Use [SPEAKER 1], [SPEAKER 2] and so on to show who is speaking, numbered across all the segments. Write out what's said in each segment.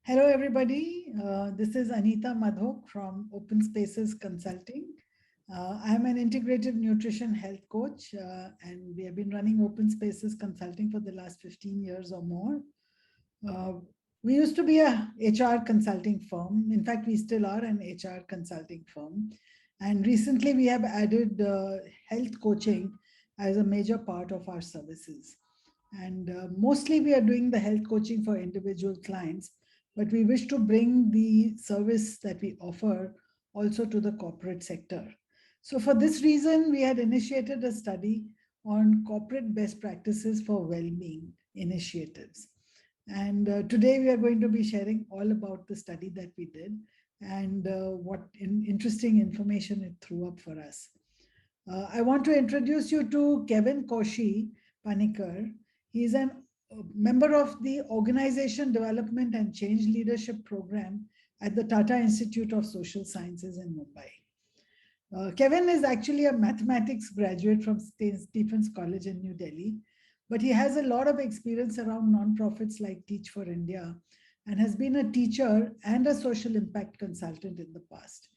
[SPEAKER 1] Hello, everybody. This is Anita Madhok from Open Spaces Consulting. I'm an integrative nutrition health coach, and we have been running Open Spaces Consulting for the last 15 years or more. Uh, we used to be a HR consulting firm. In fact, we still are an HR consulting firm. And recently, we have added health coaching as a major part of our services. And mostly, we are doing the health coaching for individual clients, but we wish to bring the service that we offer also to the corporate sector. So, for this reason, we had initiated a study on corporate best practices for well being initiatives. And today we are going to be sharing all about the study that we did and what interesting information it threw up for us. I want to introduce you to Kevin Koshi Panikar. He is a member of the Organization Development and Change Leadership Program at the Tata Institute of Social Sciences in Mumbai. Kevin is actually a mathematics graduate from Stephens College in New Delhi, but he has a lot of experience around nonprofits like Teach for India and has been a teacher and a social impact consultant in the past.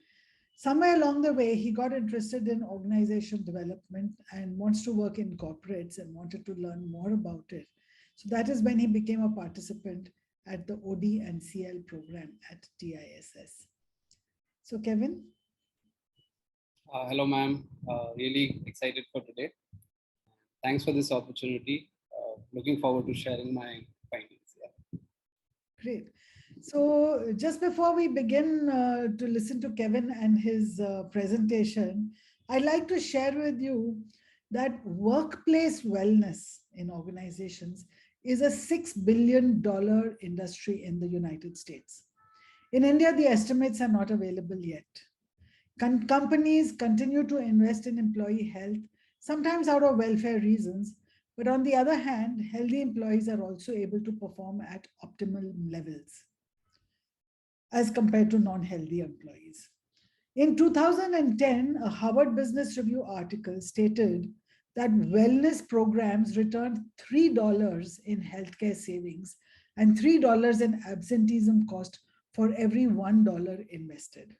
[SPEAKER 1] Somewhere along the way, he got interested in organization development and wants to work in corporates and wanted to learn more about it. So that is when he became a participant at the OD and CL program at TISS. So, Kevin.
[SPEAKER 2] Hello, ma'am. Really excited for today. Thanks for this opportunity. Looking forward to sharing my findings. Yeah.
[SPEAKER 1] Great. So just before we begin to listen to Kevin and his presentation, I'd like to share with you that workplace wellness in organizations is a $6 billion industry in the United States. In India, the estimates are not available yet. Companies continue to invest in employee health, sometimes out of welfare reasons, but on the other hand, healthy employees are also able to perform at optimal levels as compared to non-healthy employees. In 2010, a Harvard Business Review article stated that wellness programs returned $3 in healthcare savings and $3 in absenteeism cost for every $1 invested.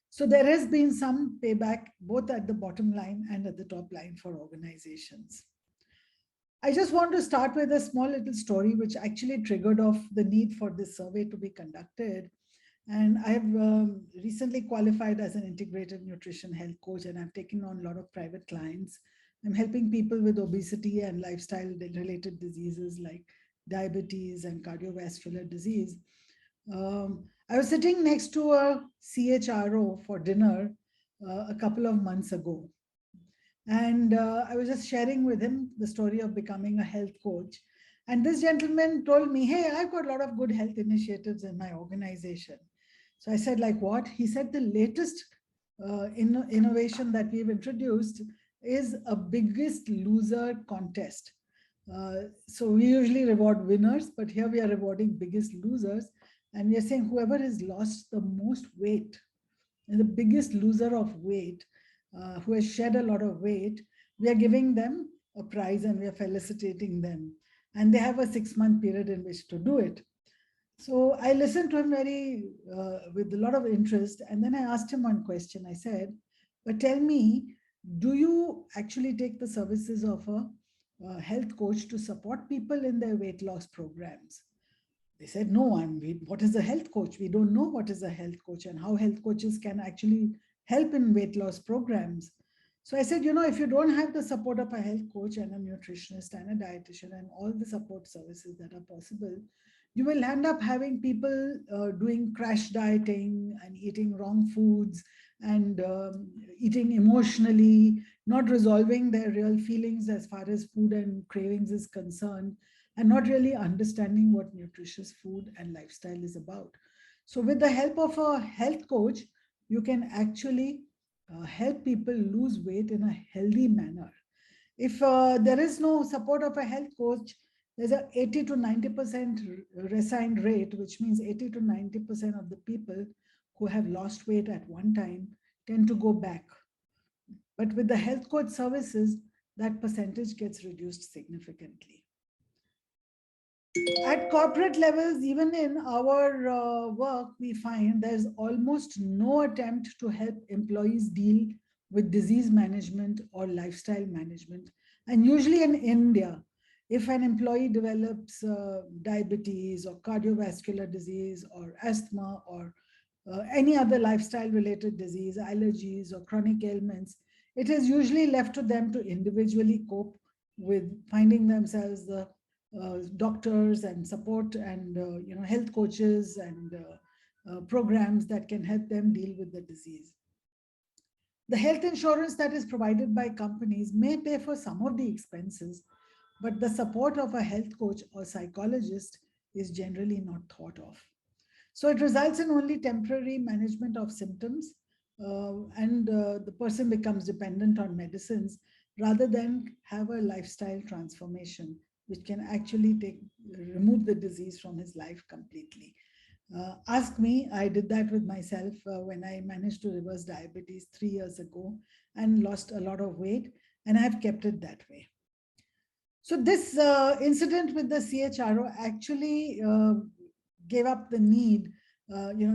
[SPEAKER 1] So there has been some payback both at the bottom line and at the top line for organizations. I just want to start with a small little story which actually triggered off the need for this survey to be conducted. And I have recently qualified as an integrative nutrition health coach, and I've taken on a lot of private clients. I'm helping people with obesity and lifestyle related diseases like diabetes and cardiovascular disease. I was sitting next to a CHRO for dinner a couple of months ago. And I was just sharing with him the story of becoming a health coach. And this gentleman told me, hey, I've got a lot of good health initiatives in my organization. So I said, like what? He said, the latest innovation that we've introduced is a biggest loser contest. So we usually reward winners, but here we are rewarding biggest losers. And we are saying whoever has lost the most weight and the biggest loser of weight, who has shed a lot of weight, we are giving them a prize and we are felicitating them. And they have a 6-month period in which to do it. So I listened to him with a lot of interest. And then I asked him one question. I said, but tell me, do you actually take the services of a health coach to support people in their weight loss programs? They said, no, what is a health coach? We don't know what is a health coach and how health coaches can actually help in weight loss programs. So I said, if you don't have the support of a health coach and a nutritionist and a dietitian and all the support services that are possible, you will end up having people doing crash dieting and eating wrong foods and eating emotionally, not resolving their real feelings as far as food and cravings is concerned, and not really understanding what nutritious food and lifestyle is about. So with the help of a health coach, you can actually help people lose weight in a healthy manner. If there is no support of a health coach, there's a 80 to 90% resign rate, which means 80 to 90% of the people who have lost weight at one time tend to go back. But with the health coach services, that percentage gets reduced significantly. At corporate levels, even in our work, we find there's almost no attempt to help employees deal with disease management or lifestyle management. And usually in India, if an employee develops diabetes or cardiovascular disease or asthma or any other lifestyle related disease, allergies, or chronic ailments, it is usually left to them to individually cope with finding themselves the doctors and support and health coaches and programs that can help them deal with the disease. The health insurance that is provided by companies may pay for some of the expenses, but the support of a health coach or psychologist is generally not thought of. So it results in only temporary management of symptoms, and the person becomes dependent on medicines rather than have a lifestyle transformation, which can actually remove the disease from his life completely. Ask me, I did that with myself when I managed to reverse diabetes 3 years ago and lost a lot of weight, and I've kept it that way. So this incident with the CHRO actually gave up the need,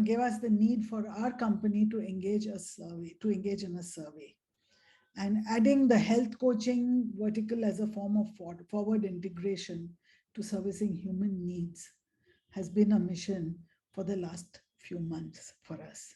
[SPEAKER 1] gave us the need for our company to engage in a survey. And adding the health coaching vertical as a form of forward integration to servicing human needs has been a mission for the last few months for us.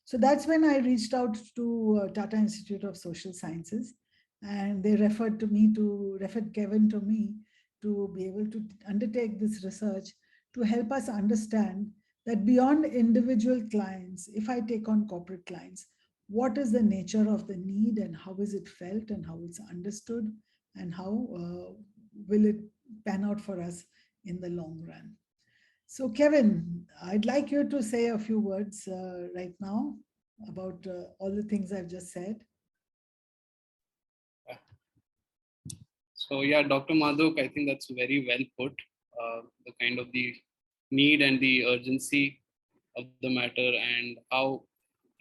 [SPEAKER 1] So that's when I reached out to Tata Institute of Social Sciences, and they referred Kevin to me to be able to undertake this research to help us understand that beyond individual clients, if I take on corporate clients, what is the nature of the need and how is it felt and how it's understood and how will it pan out for us in the long run. So, Kevin, I'd like you to say a few words right now about all the things I've just said.
[SPEAKER 2] So yeah, Dr. Madhuk, I think that's very well put. The kind of the need and the urgency of the matter and how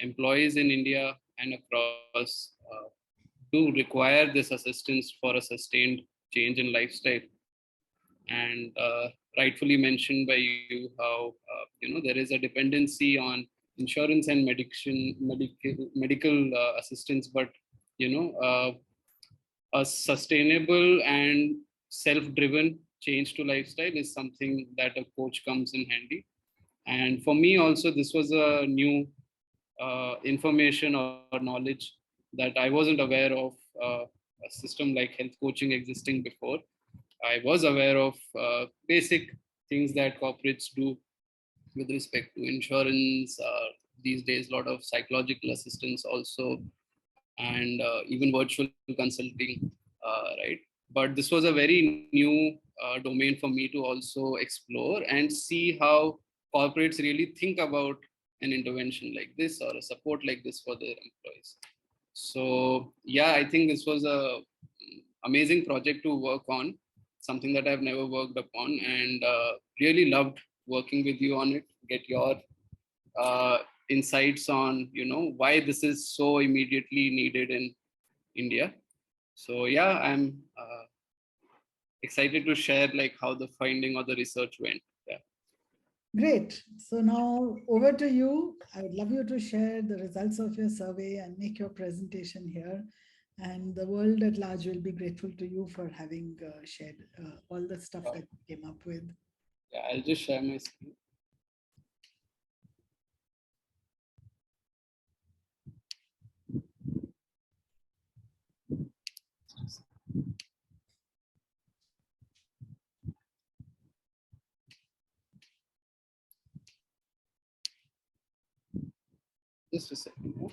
[SPEAKER 2] employees in India and across do require this assistance for a sustained change in lifestyle. And rightfully mentioned by you how there is a dependency on insurance and medical assistance, but a sustainable and self-driven change to lifestyle is something that a coach comes in handy. And for me also, this was a new information or knowledge that I wasn't aware of a system like health coaching existing before. I was aware of basic things that corporates do with respect to insurance. These days, a lot of psychological assistance also, and even virtual consulting, right? But this was a very new domain for me to also explore and see how corporates really think about an intervention like this or a support like this for their employees. So yeah, I think this was a amazing project to work on, something that I've never worked upon, and really loved working with you on it. Get your insights on why this is so immediately needed in India. So yeah, I'm excited to share like how the finding or the research went. Yeah.
[SPEAKER 1] Great. So now over to you. I would love you to share the results of your survey and make your presentation here. And the world at large will be grateful to you for having shared all the stuff that you came up with.
[SPEAKER 2] Yeah, I'll just share my screen. Just a second. Yeah.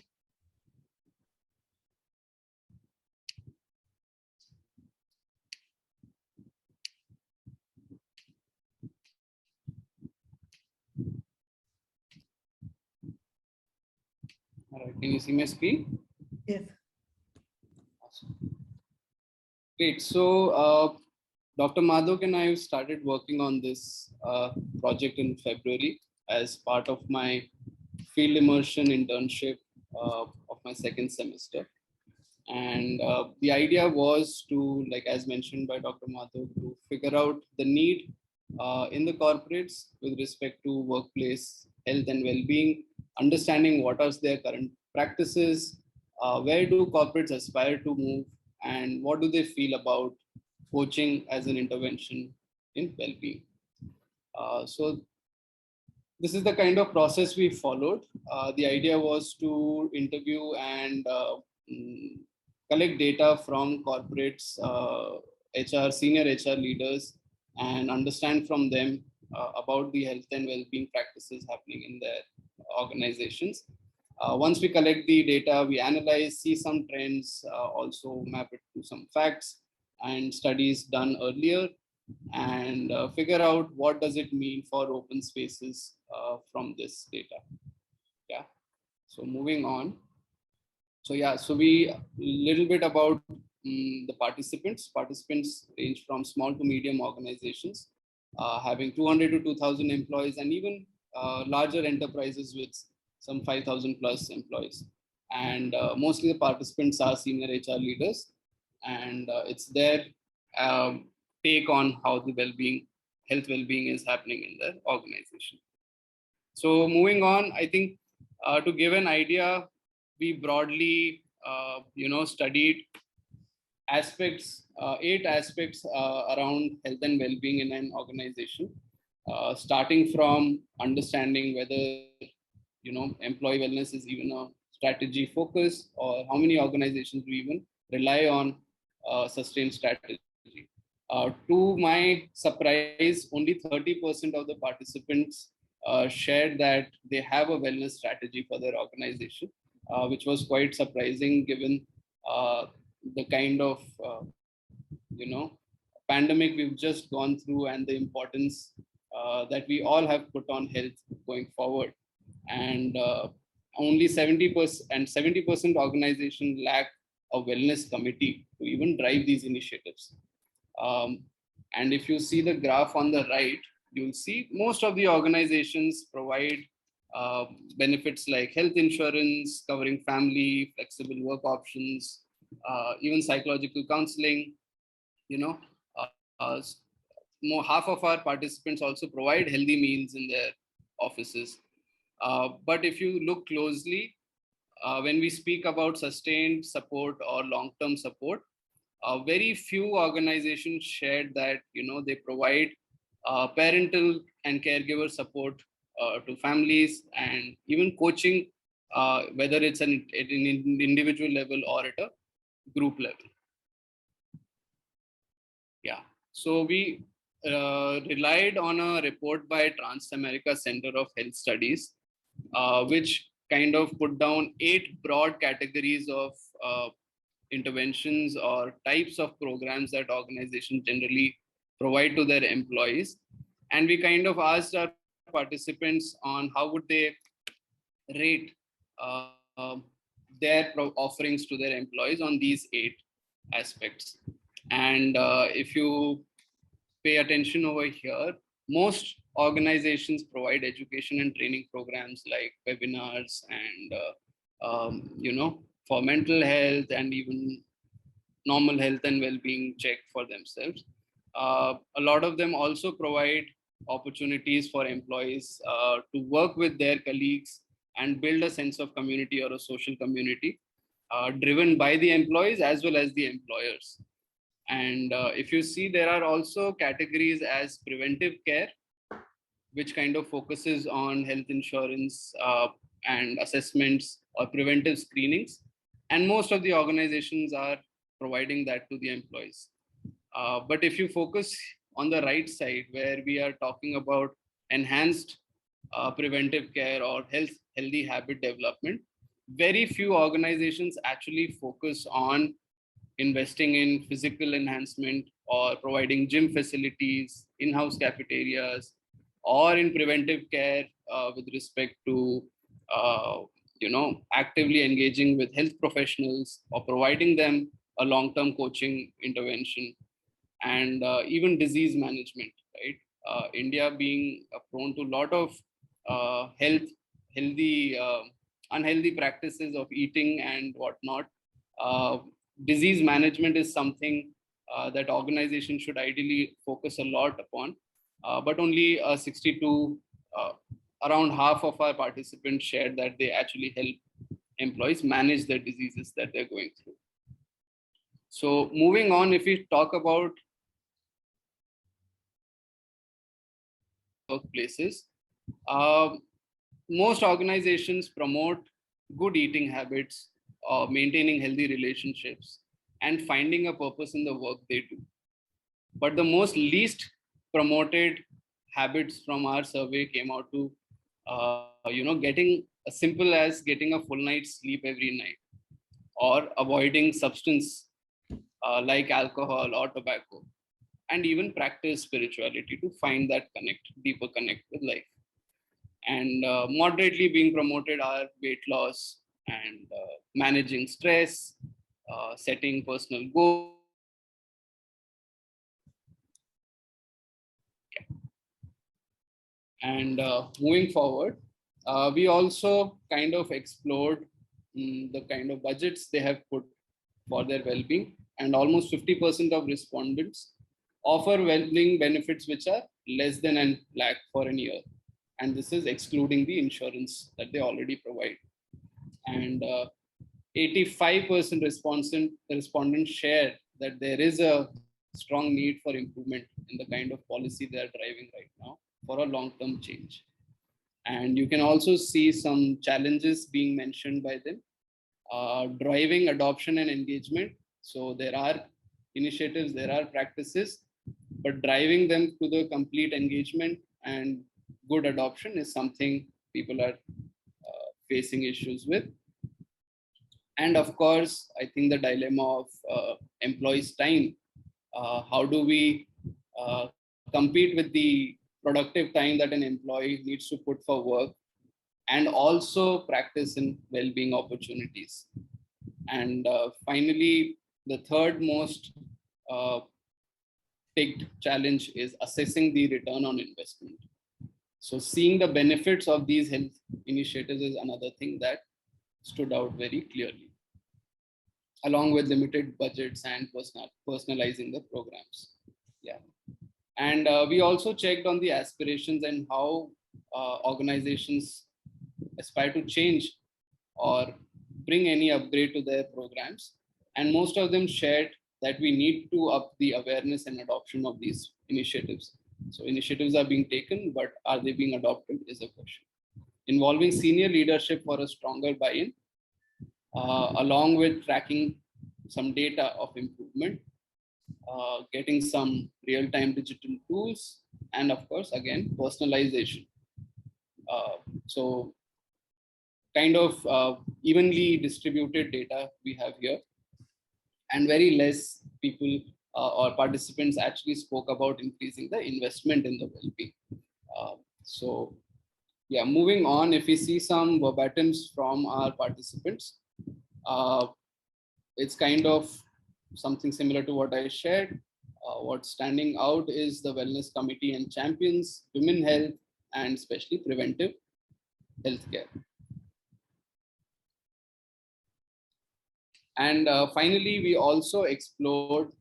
[SPEAKER 2] All right, can you see my screen?
[SPEAKER 1] Yes.
[SPEAKER 2] Awesome. Great. So Dr. Madhuk and I started working on this project in February as part of my field immersion internship of my second semester. And the idea was to, like as mentioned by Dr. Madhuk, to figure out the need in the corporates with respect to workplace health and well-being, understanding what are their current practices, where do corporates aspire to move, and what do they feel about coaching as an intervention in well-being. So this is the kind of process we followed. The idea was to interview and collect data from corporates, HR, senior HR leaders, and understand from them about the health and well-being practices happening in their organizations. Once we collect the data, we analyze, see some trends, also map it to some facts and studies done earlier, and figure out what does it mean for open spaces from this data. Yeah. So moving on. So yeah, so we little bit about the participants. Participants range from small to medium organizations, having 200 to 2,000 employees, and even larger enterprises with some 5,000 plus employees. And mostly the participants are senior HR leaders, and it's their take on how the well-being, health well-being is happening in the organization. So moving on, I think to give an idea, we broadly, studied aspects, 8 aspects around health and well-being in an organization, starting from understanding whether, employee wellness is even a strategy focus, or how many organizations do even rely on sustained strategy. To my surprise, only 30% of the participants shared that they have a wellness strategy for their organization, which was quite surprising given the kind of pandemic we've just gone through and the importance that we all have put on health going forward. And only 70% and 70% organization lack a wellness committee to even drive these initiatives. And if you see the graph on the right, you'll see most of the organizations provide benefits like health insurance, covering family, flexible work options, even psychological counseling. Uh, uh, Half of our participants also provide healthy meals in their offices. But if you look closely, when we speak about sustained support or long-term support, very few organizations shared that they provide parental and caregiver support to families, and even coaching, whether it's at an individual level or at a group level. Yeah. So we relied on a report by Transamerica Center of Health Studies, which kind of put down 8 broad categories of interventions or types of programs that organizations generally provide to their employees. And we kind of asked our participants on how would they rate their offerings to their employees on these 8 aspects. And if you pay attention over here, most organizations provide education and training programs like webinars and for mental health and even normal health and well-being check for themselves. A lot of them also provide opportunities for employees to work with their colleagues and build a sense of community or a social community driven by the employees as well as the employers. And if you see, there are also categories as preventive care, which kind of focuses on health insurance and assessments or preventive screenings. And most of the organizations are providing that to the employees. But if you focus on the right side, where we are talking about enhanced preventive care or healthy habit development, very few organizations actually focus on investing in physical enhancement or providing gym facilities, in-house cafeterias, or in preventive care with respect to actively engaging with health professionals or providing them a long-term coaching intervention, and even disease management, right? India being prone to a lot of unhealthy practices of eating and whatnot. Disease management is something that organizations should ideally focus a lot upon. but only 62, around half of our participants shared that they actually help employees manage the diseases that they're going through. So moving on, if we talk about workplaces, most organizations promote good eating habits, maintaining healthy relationships, and finding a purpose in the work they do. But the most least promoted habits from our survey came out to, getting as simple as getting a full night's sleep every night, or avoiding substance like alcohol or tobacco, and even practice spirituality to find that deeper connect with life. And moderately being promoted are weight loss and managing stress, setting personal goals. And moving forward, we also kind of explored the kind of budgets they have put for their well-being, and almost 50% of respondents offer well-being benefits which are less than an lakh for a year, and this is excluding the insurance that they already provide. And 85% respondents share that there is a strong need for improvement in the kind of policy they are driving right now for a long-term change. And you can also see some challenges being mentioned by them. Driving adoption and engagement. So there are initiatives, there are practices, but driving them to the complete engagement and good adoption is something people are facing issues with. And of course, I think the dilemma of employees' time. How do we compete with the productive time that an employee needs to put for work, and also practice in well-being opportunities? And finally, the third most picked challenge is assessing the return on investment. So seeing the benefits of these health initiatives is another thing that stood out very clearly, along with limited budgets and personalizing the programs. Yeah. And we also checked on the aspirations and how organizations aspire to change or bring any upgrade to their programs. And most of them shared that we need to up the awareness and adoption of these initiatives. So initiatives are being taken, but are they being adopted is a question. Involving senior leadership for a stronger buy-in, along with tracking some data of improvement, getting some real-time digital tools, and of course, again, personalization. So kind of evenly distributed data we have here, and very less people or participants actually spoke about increasing the investment in the well-being. So yeah, moving on, if we see some verbatims from our participants, it's kind of something similar to what I shared. What's standing out is the wellness committee and champions, women health, and especially preventive healthcare. And finally, we also explored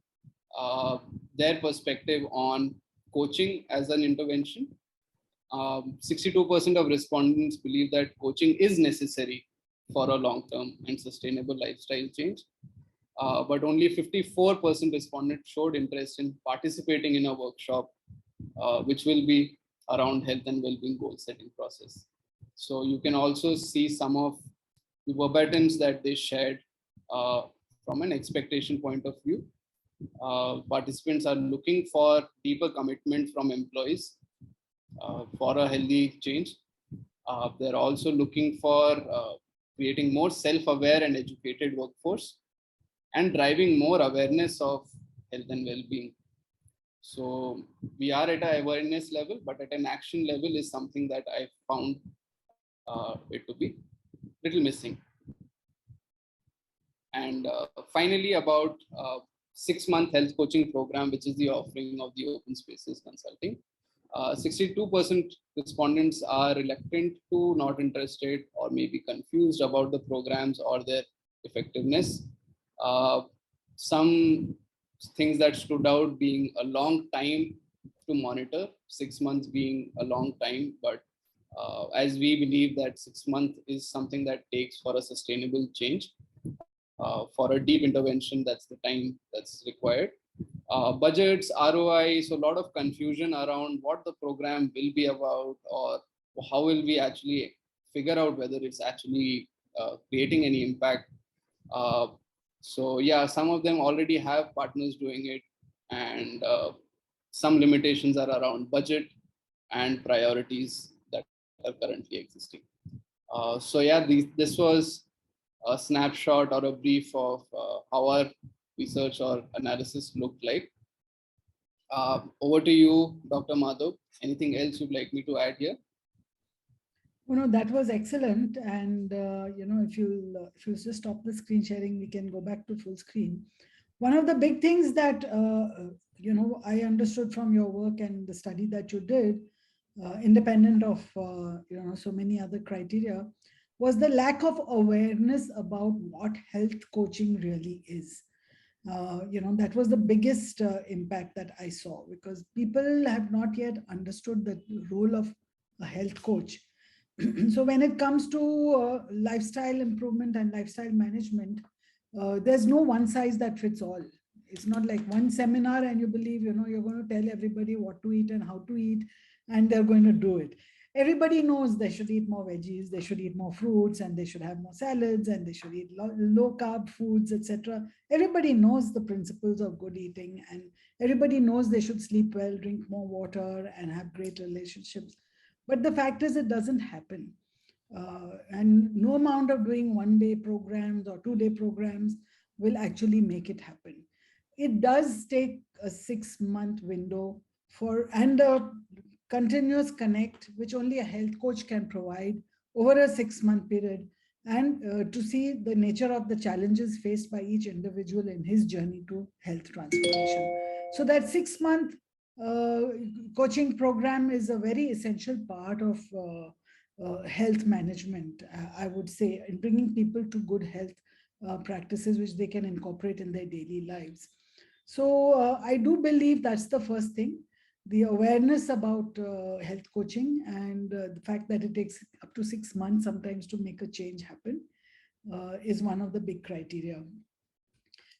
[SPEAKER 2] their perspective on coaching as an intervention. 62% of respondents believe that coaching is necessary for a long-term and sustainable lifestyle change. But only 54% respondents showed interest in participating in a workshop, which will be around health and well-being goal setting process. So you can also see some of the verbatims that they shared from an expectation point of view. Participants are looking for deeper commitment from employees for a healthy change. They're also looking for creating more self-aware and educated workforce, and driving more awareness of health and well-being. So we are at an awareness level, but at an action level is something that I found it to be little missing. And finally, about 6-month health coaching program, which is the offering of the Open Spaces Consulting. 62% respondents are reluctant to, not interested, or maybe confused about the programs or their effectiveness. Some things that stood out being a long time to monitor, 6 months being a long time. But as we believe that 6 months is something that takes for a sustainable change, for a deep intervention, that's the time that's required. Budgets, ROI, so a lot of confusion around what the program will be about, or how will we actually figure out whether it's actually creating any impact. Uh, so yeah, some of them already have partners doing it, and some limitations are around budget and priorities that are currently existing. So yeah, this was a snapshot or a brief of how our research or analysis looked like. Over to you, Dr. Madhav. Anything else you'd like me to add here?
[SPEAKER 1] That was excellent. And, if you just stop the screen sharing, we can go back to full screen. One of the big things that, I understood from your work and the study that you did, independent of, so many other criteria, was the lack of awareness about what health coaching really is. That was the biggest impact that I saw, because people have not yet understood the role of a health coach. So when it comes to lifestyle improvement and lifestyle management, there's no one size that fits all. It's not like one seminar and you believe, you're going to tell everybody what to eat and how to eat, and they're going to do it. Everybody knows they should eat more veggies, they should eat more fruits, and they should have more salads, and they should eat low carb foods, etc. Everybody knows the principles of good eating, and everybody knows they should sleep well, drink more water, and have great relationships. But the fact is, it doesn't happen. And no amount of doing 1-day programs or 2-day programs will actually make it happen. It does take a 6-month window and a continuous connect, which only a health coach can provide over a 6-month period, and to see the nature of the challenges faced by each individual in his journey to health transformation. So that 6-month coaching program is a very essential part of health management, I would say, in bringing people to good health practices which they can incorporate in their daily lives. So I do believe that's the first thing. The awareness about health coaching, and the fact that it takes up to 6 months sometimes to make a change happen, is one of the big criteria.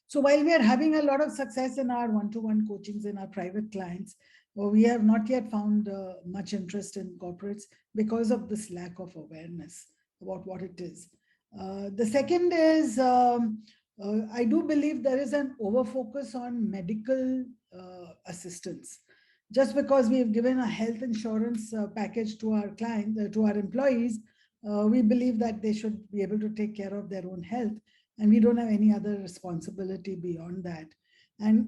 [SPEAKER 1] So while we are having a lot of success in our one-to-one coachings in our private clients, we have not yet found much interest in corporates because of this lack of awareness about what it is. The second is, I do believe there is an overfocus on medical assistance. Just because we've given a health insurance package to our clients, to our employees, we believe that they should be able to take care of their own health, and we don't have any other responsibility beyond that. And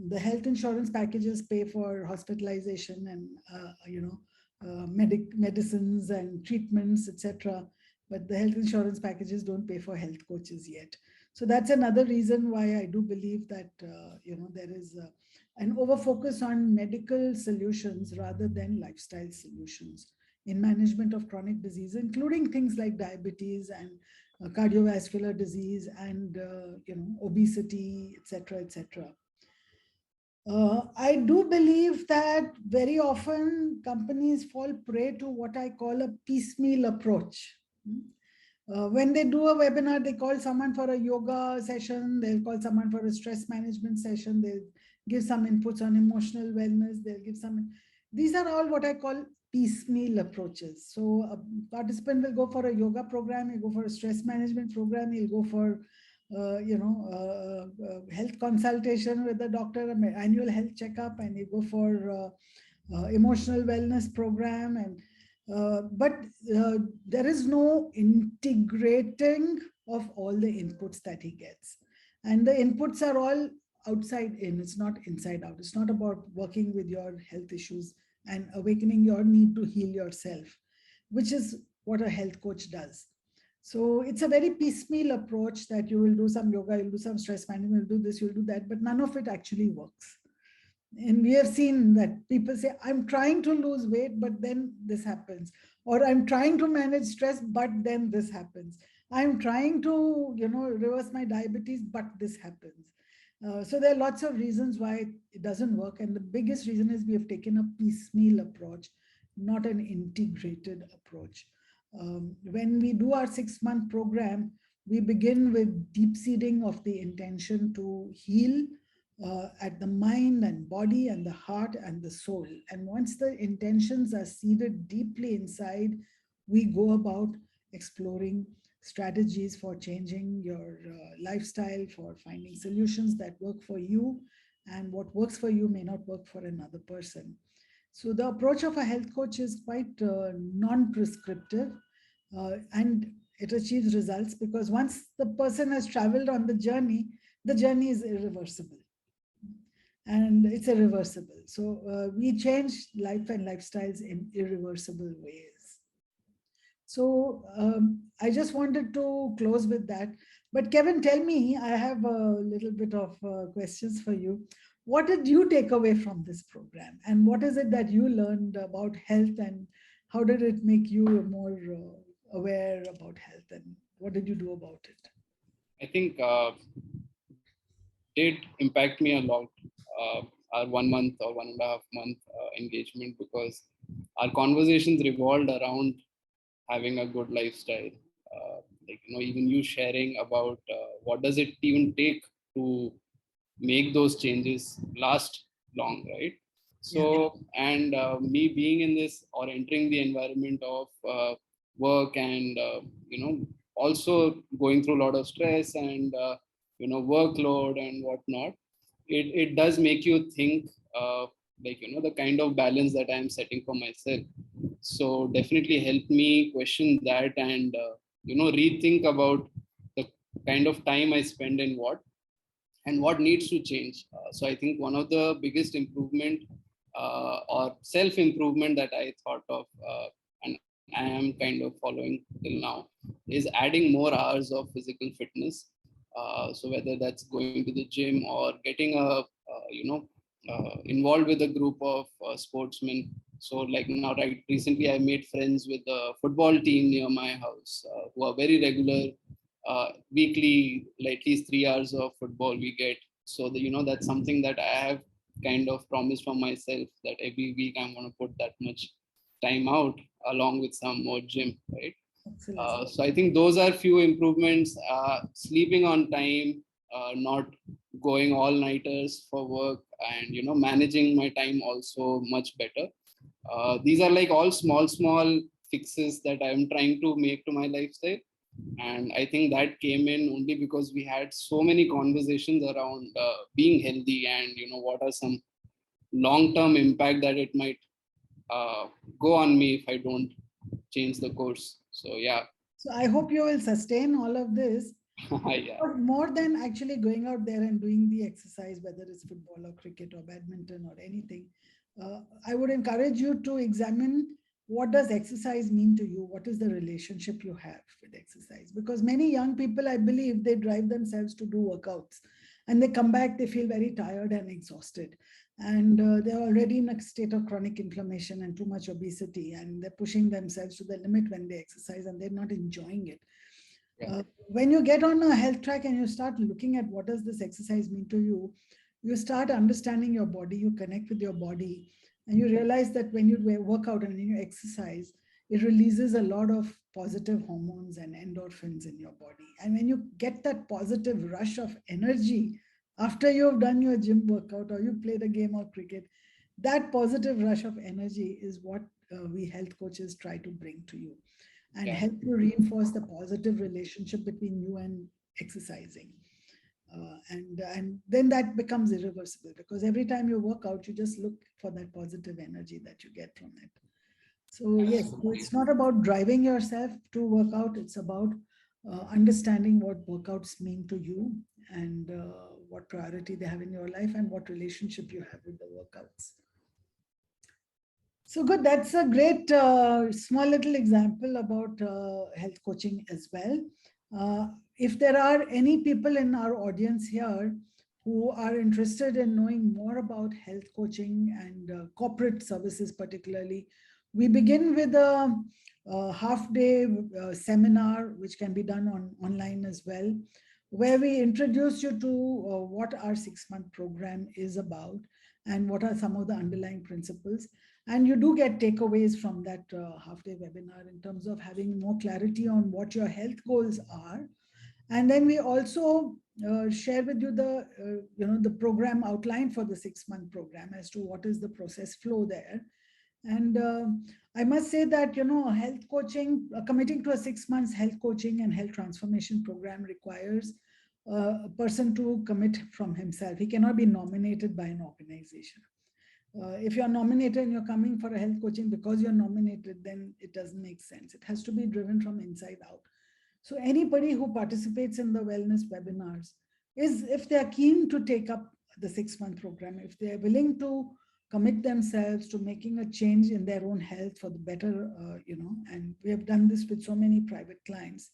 [SPEAKER 1] the health insurance packages pay for hospitalization and medicines and treatments, etc. But the health insurance packages don't pay for health coaches yet. So that's another reason why I do believe that there is an overfocus on medical solutions rather than lifestyle solutions in management of chronic disease, including things like diabetes and cardiovascular disease and obesity, etc., etc. I do believe that very often companies fall prey to what I call a piecemeal approach. When they do a webinar, they call someone for a yoga session, they'll call someone for a stress management session, they'll give some inputs on emotional wellness, they'll give some. These are all what I call piecemeal approaches. So a participant will go for a yoga program, he'll go for a stress management program, he'll go for health consultation with the doctor, annual health checkup, and he'll go for emotional wellness program. And but there is no integrating of all the inputs that he gets. And the inputs are all outside in, it's not inside out. It's not about working with your health issues and awakening your need to heal yourself, which is what a health coach does. So it's a very piecemeal approach that you will do some yoga, you'll do some stress management, you'll do this, you'll do that, but none of it actually works. And we have seen that people say, I'm trying to lose weight, but then this happens. Or I'm trying to manage stress, but then this happens. I'm trying to, reverse my diabetes, but this happens. So there are lots of reasons why it doesn't work. And the biggest reason is we have taken a piecemeal approach, not an integrated approach. When we do our 6-month program, we begin with deep seeding of the intention to heal at the mind and body and the heart and the soul. And once the intentions are seeded deeply inside, we go about exploring strategies for changing your lifestyle, for finding solutions that work for you, and what works for you may not work for another person. So the approach of a health coach is quite non-prescriptive, and it achieves results because once the person has traveled on the journey is irreversible and it's irreversible. So we change life and lifestyles in irreversible ways. So I just wanted to close with that. But Kevin, tell me, I have a little bit of questions for you. What did you take away from this program? And what is it that you learned about health, and how did it make you more aware about health, and what did you do about it?
[SPEAKER 2] I think did impact me a lot. Our 1 month or 1.5 month engagement, because our conversations revolved around having a good lifestyle. Like, even you sharing about what does it even take to make those changes last long, right? So, and me being in this or entering the environment of work and, also going through a lot of stress and, workload and whatnot, it does make you think, like, the kind of balance that I'm setting for myself. So definitely helped me question that and, rethink about the kind of time I spend in what and what needs to change. So I think one of the biggest improvement or self improvement that I thought of, and I am kind of following till now, is adding more hours of physical fitness. So whether that's going to the gym or getting involved with a group of sportsmen. So like now, right recently, I made friends with a football team near my house who are very regular. Weekly, like at least 3 hours of football we get. So that's something that I have kind of promised for myself, that every week I'm going to put that much time out along with some more gym, right? So I think those are few improvements. Sleeping on time, not going all nighters for work, and managing my time also much better. These are like all small fixes that I'm trying to make to my lifestyle. And I think that came in only because we had so many conversations around being healthy and what are some long-term impact that it might go on me if I don't change the course. So yeah.
[SPEAKER 1] So I hope you will sustain all of this.
[SPEAKER 2] Yeah.
[SPEAKER 1] But more than actually going out there and doing the exercise, whether it's football or cricket or badminton or anything, I would encourage you to examine what does exercise mean to you? What is the relationship you have with exercise? Because many young people, I believe, they drive themselves to do workouts and they come back, they feel very tired and exhausted. And they're already in a state of chronic inflammation and too much obesity, and they're pushing themselves to the limit when they exercise and they're not enjoying it. When you get on a health track and you start looking at what does this exercise mean to you, you start understanding your body, you connect with your body, and you realize that when you work out and when you exercise, it releases a lot of positive hormones and endorphins in your body. And when you get that positive rush of energy after you've done your gym workout or you played a game of cricket, that positive rush of energy is what we health coaches try to bring to you and help you reinforce the positive relationship between you and exercising. And then that becomes irreversible, because every time you work out, you just look for that positive energy that you get from it. So yes, so it's not about driving yourself to work out. It's about understanding what workouts mean to you, and what priority they have in your life, and what relationship you have with the workouts. So good. That's a great small little example about health coaching as well. If there are any people in our audience here who are interested in knowing more about health coaching and corporate services particularly, we begin with a half-day seminar, which can be done online as well. where we introduce you to what our 6-month program is about and what are some of the underlying principles. And you do get takeaways from that half-day webinar in terms of having more clarity on what your health goals are. And then we also share with you the program outline for the 6-month program as to what is the process flow there. And I must say that, health coaching, committing to a 6 months health coaching and health transformation program requires a person to commit from himself. He cannot be nominated by an organization. If you're nominated and you're coming for a health coaching because you're nominated, then it doesn't make sense. It has to be driven from inside out. So anybody who participates in the wellness webinars is, if they're keen to take up the 6-month program, if they're willing to commit themselves to making a change in their own health for the better, and we have done this with so many private clients,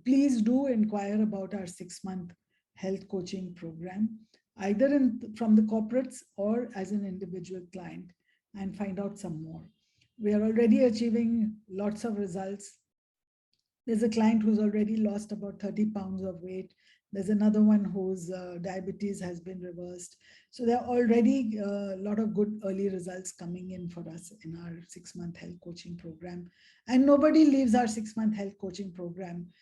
[SPEAKER 1] please do inquire about our 6-month health coaching program, either from the corporates or as an individual client, and find out some more. We are already achieving lots of results. There's a client who's already lost about 30 pounds of weight. There's another one whose diabetes has been reversed. So there are already a lot of good early results coming in for us in our 6-month health coaching program. And nobody leaves our 6-month health coaching program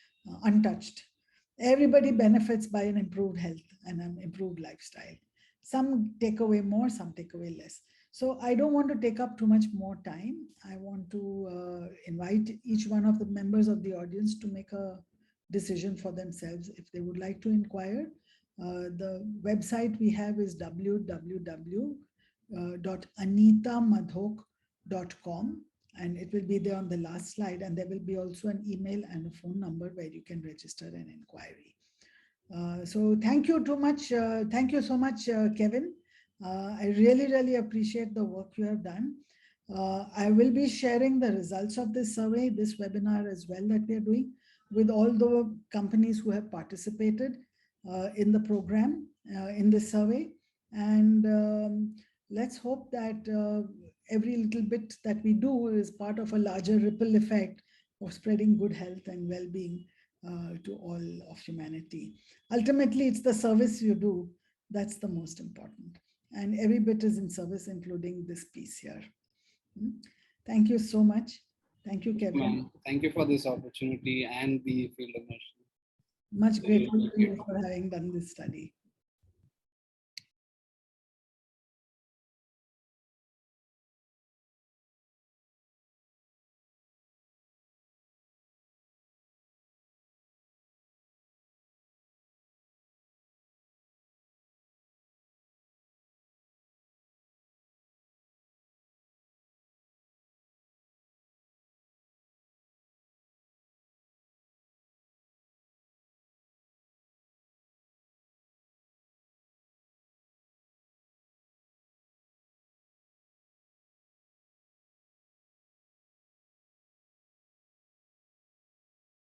[SPEAKER 1] untouched. Everybody benefits by an improved health and an improved lifestyle. Some take away more, some take away less. So I don't want to take up too much more time. I want to invite each one of the members of the audience to make a decision for themselves if they would like to inquire. The website we have is www.anitamadhok.com, and it will be there on the last slide, and there will be also an email and a phone number where you can register an inquiry. So thank you so much, Kevin. I really, really appreciate the work you have done. I will be sharing the results of this survey, this webinar as well that we are doing, with all the companies who have participated in the program, in this survey. And let's hope that every little bit that we do is part of a larger ripple effect of spreading good health and well-being to all of humanity. Ultimately, it's the service you do that's the most important. And every bit is in service, including this piece here. Thank you so much. Thank you, Kevin.
[SPEAKER 2] Thank you for this opportunity and the field immersion.
[SPEAKER 1] Much grateful to you for having done this study.